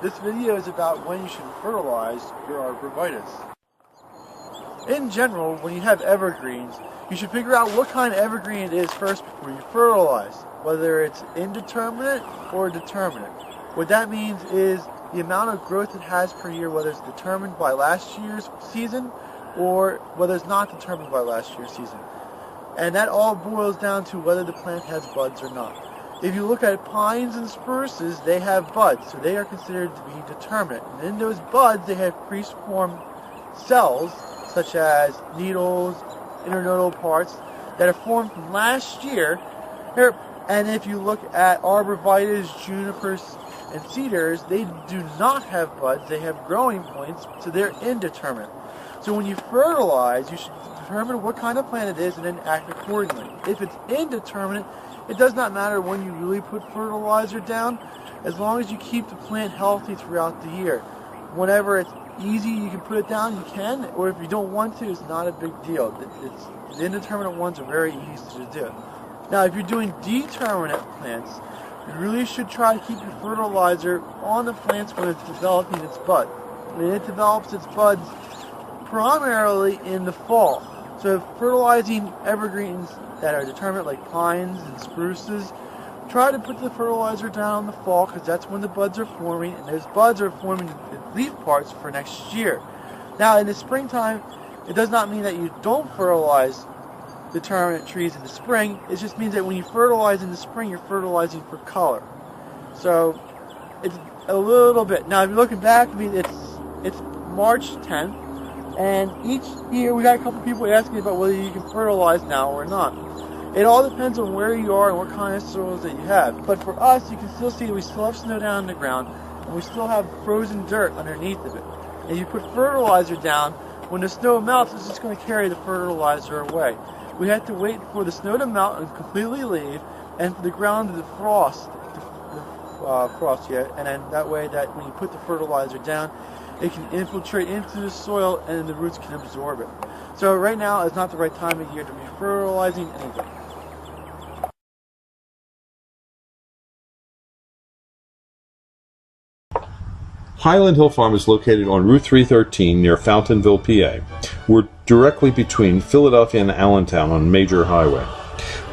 This video is about when you should fertilize your arborvitae. In general, when you have evergreens, you should figure out what kind of evergreen it is first before you fertilize, whether it's indeterminate or determinate. What that means is the amount of growth it has per year, whether it's determined by last year's season or whether it's not determined by last year's season. And that all boils down to whether the plant has buds or not. If you look at pines and spruces, they have buds, so they are considered to be determinate. And in those buds, they have preformed cells, such as needles, internodal parts, that are formed from last year. And if you look at arborvitaes, junipers, and cedars, they do not have buds, they have growing points, so they're indeterminate. So when you fertilize, you should determine what kind of plant it is and then act accordingly. If it's indeterminate, it does not matter when you really put fertilizer down, as long as you keep the plant healthy throughout the year. Whenever it's easy, you can put it down, you can, or if you don't want to, it's not a big deal. The indeterminate ones are very easy to do. Now, if you're doing determinate plants, you really should try to keep your fertilizer on the plants when it's developing its bud. And it develops its buds primarily in the fall. So fertilizing evergreens that are determinate, like pines and spruces, try to put the fertilizer down in the fall, because that's when the buds are forming, and those buds are forming the leaf parts for next year. Now, in the springtime, it does not mean that you don't fertilize determinate trees in the spring. It just means that when you fertilize in the spring, you're fertilizing for color. So it's a little bit. Now, if you're looking back, I mean, it's March 10th, and each year we got a couple people asking about whether you can fertilize now or not. It all depends on where you are and what kind of soils that you have. But for us, you can still see we still have snow down on the ground, and we still have frozen dirt underneath of it. And you put fertilizer down, when the snow melts, it's just going to carry the fertilizer away. We have to wait for the snow to melt and completely leave, and for the ground to frost yet, and then that way that when you put the fertilizer down, it can infiltrate into the soil and the roots can absorb it. So right now is not the right time of year to be fertilizing anything. Highland Hill Farm is located on Route 313 near Fountainville, PA. We're directly between Philadelphia and Allentown on a major highway.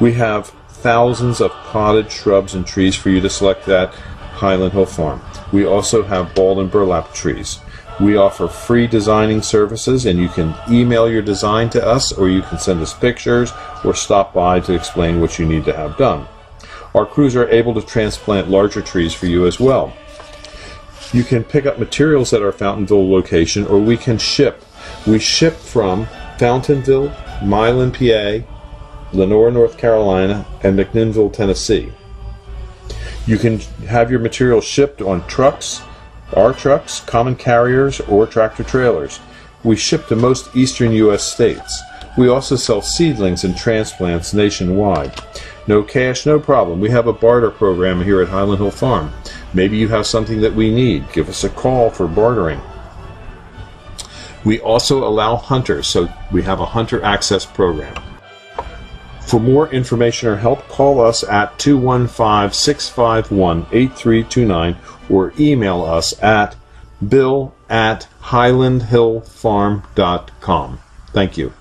We have thousands of potted shrubs and trees for you to select at Highland Hill Farm. We also have bald and burlap trees. We offer free designing services, and you can email your design to us, or you can send us pictures or stop by to explain what you need to have done. Our crews are able to transplant larger trees for you as well. You can pick up materials at our Fountainville location, or we can ship. We ship from Fountainville, Milan, PA, Lenore, North Carolina, and McMinnville, Tennessee. You can have your materials shipped on trucks, our trucks, common carriers, or tractor trailers. We ship to most eastern U.S. states. We also sell seedlings and transplants nationwide. No cash, no problem. We have a barter program here at Highland Hill Farm. Maybe you have something that we need. Give us a call for bartering. We also allow hunters, so we have a hunter access program. For more information or help, call us at 215-651-8329 or email us at bill@highlandhillfarm.com. Thank you.